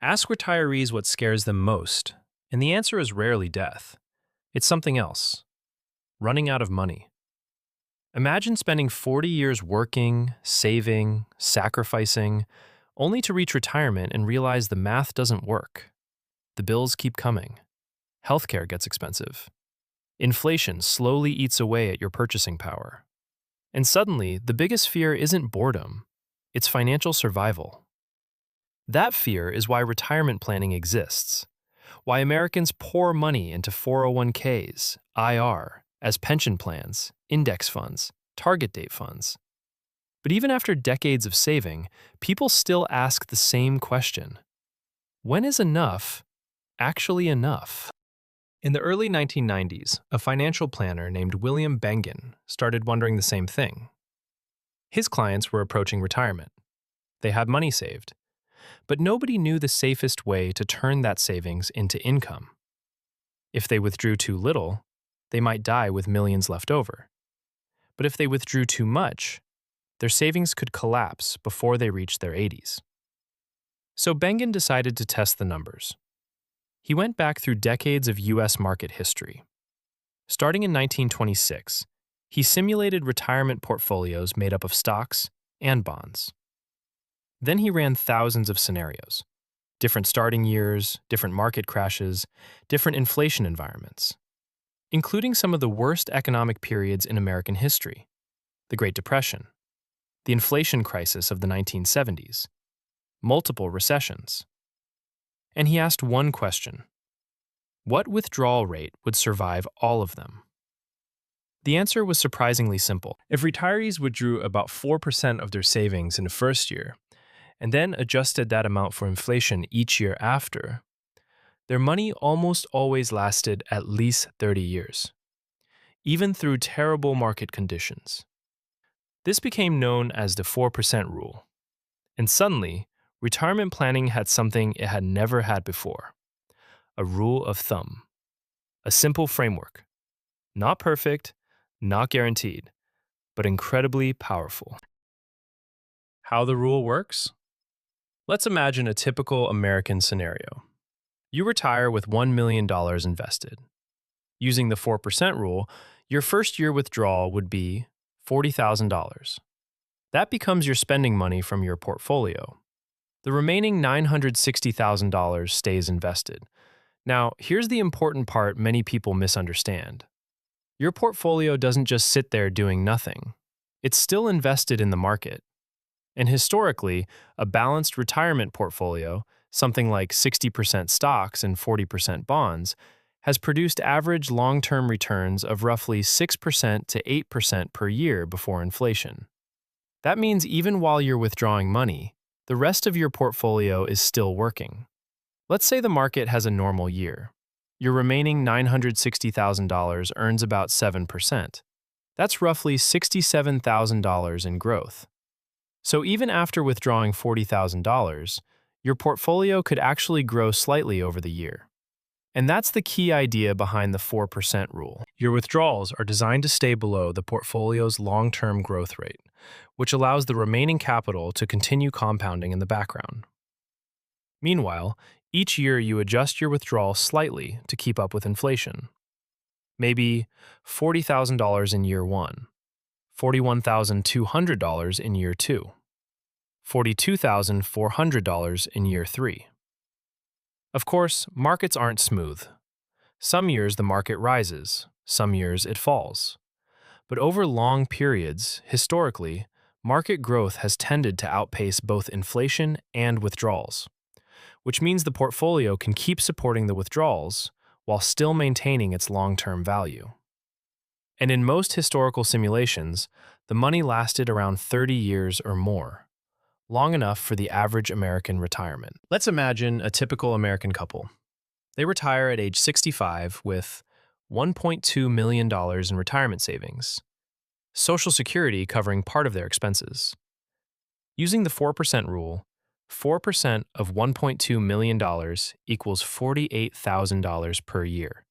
Ask retirees what scares them most, and the answer is rarely death. It's something else: running out of money. Imagine spending 40 years working, saving, sacrificing, only to reach retirement and realize the math doesn't work. The bills keep coming. Healthcare gets expensive. Inflation slowly eats away at your purchasing power. And suddenly, the biggest fear isn't boredom, it's financial survival. That fear is why retirement planning exists, why Americans pour money into 401ks, IR, as pension plans, index funds, target date funds. But even after decades of saving, people still ask the same question: when is enough actually enough? In the early 1990s, a financial planner named William Bengen started wondering the same thing. His clients were approaching retirement. They had money saved, but nobody knew the safest way to turn that savings into income. If they withdrew too little, they might die with millions left over. But if they withdrew too much, their savings could collapse before they reached their 80s. So Bengen decided to test the numbers. He went back through decades of U.S. market history. Starting in 1926, he simulated retirement portfolios made up of stocks and bonds. Then he ran thousands of scenarios: different starting years, different market crashes, different inflation environments, including some of the worst economic periods in American history: the Great Depression, the inflation crisis of the 1970s, multiple recessions. And he asked one question: what withdrawal rate would survive all of them? The answer was surprisingly simple. If retirees withdrew about 4% of their savings in the first year, and then adjusted that amount for inflation each year after, their money almost always lasted at least 30 years, even through terrible market conditions. This became known as the 4% rule. And suddenly, retirement planning had something it had never had before: a rule of thumb, a simple framework. Not perfect, not guaranteed, but incredibly powerful. How the rule works? Let's imagine a typical American scenario. You retire with $1 million invested. Using the 4% rule, your first year withdrawal would be $40,000. That becomes your spending money from your portfolio. The remaining $960,000 stays invested. Now, here's the important part many people misunderstand. Your portfolio doesn't just sit there doing nothing. It's still invested in the market. And historically, a balanced retirement portfolio, something like 60% stocks and 40% bonds, has produced average long-term returns of roughly 6% to 8% per year before inflation. That means even while you're withdrawing money, the rest of your portfolio is still working. Let's say the market has a normal year. Your remaining $960,000 earns about 7%. That's roughly $67,000 in growth. So even after withdrawing $40,000, your portfolio could actually grow slightly over the year. And that's the key idea behind the 4% rule. Your withdrawals are designed to stay below the portfolio's long-term growth rate, which allows the remaining capital to continue compounding in the background. Meanwhile, each year you adjust your withdrawal slightly to keep up with inflation. Maybe $40,000 in year one, $41,200 in year two, $42,400 in year three. Of course, markets aren't smooth. Some years the market rises, some years it falls. But over long periods, historically, market growth has tended to outpace both inflation and withdrawals, which means the portfolio can keep supporting the withdrawals while still maintaining its long-term value. And in most historical simulations, the money lasted around 30 years or more, long enough for the average American retirement. Let's imagine a typical American couple. They retire at age 65 with $1.2 million in retirement savings, Social Security covering part of their expenses. Using the 4% rule, 4% of $1.2 million equals $48,000 per year.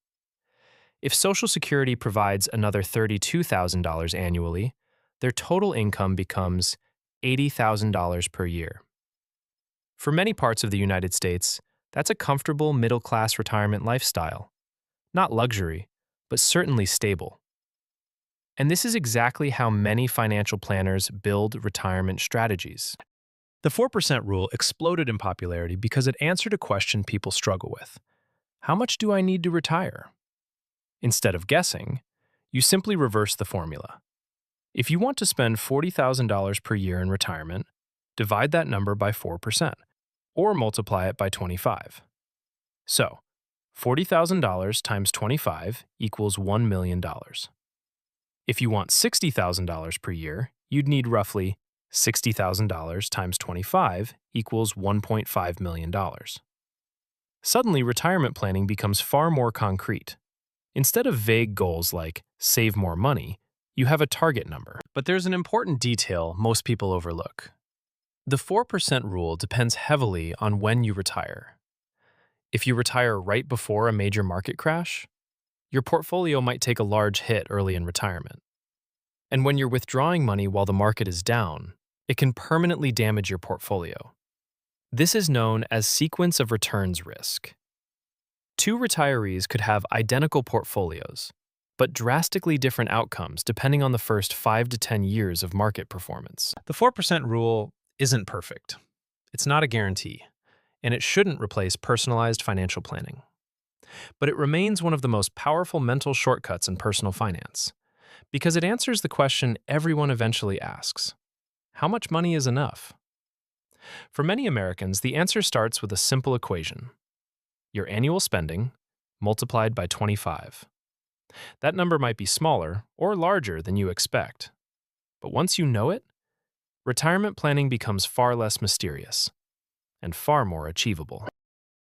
If Social Security provides another $32,000 annually, their total income becomes $80,000 per year. For many parts of the United States, that's a comfortable middle-class retirement lifestyle. Not luxury, but certainly stable. And this is exactly how many financial planners build retirement strategies. The 4% rule exploded in popularity because it answered a question people struggle with. How much do I need to retire? Instead of guessing, you simply reverse the formula. If you want to spend $40,000 per year in retirement, divide that number by 4%, or multiply it by 25. So, $40,000 times 25 equals $1 million. If you want $60,000 per year, you'd need roughly $60,000 times 25 equals $1.5 million. Suddenly, retirement planning becomes far more concrete. Instead of vague goals like save more money, you have a target number. But there's an important detail most people overlook. The 4% rule depends heavily on when you retire. If you retire right before a major market crash, your portfolio might take a large hit early in retirement. And when you're withdrawing money while the market is down, it can permanently damage your portfolio. This is known as sequence of returns risk. Two retirees could have identical portfolios, but drastically different outcomes depending on the first 5 to 10 years of market performance. The 4% rule isn't perfect. It's not a guarantee, and it shouldn't replace personalized financial planning. But it remains one of the most powerful mental shortcuts in personal finance, because it answers the question everyone eventually asks: how much money is enough? For many Americans, the answer starts with a simple equation: your annual spending multiplied by 25. That number might be smaller or larger than you expect, but once you know it, retirement planning becomes far less mysterious and far more achievable.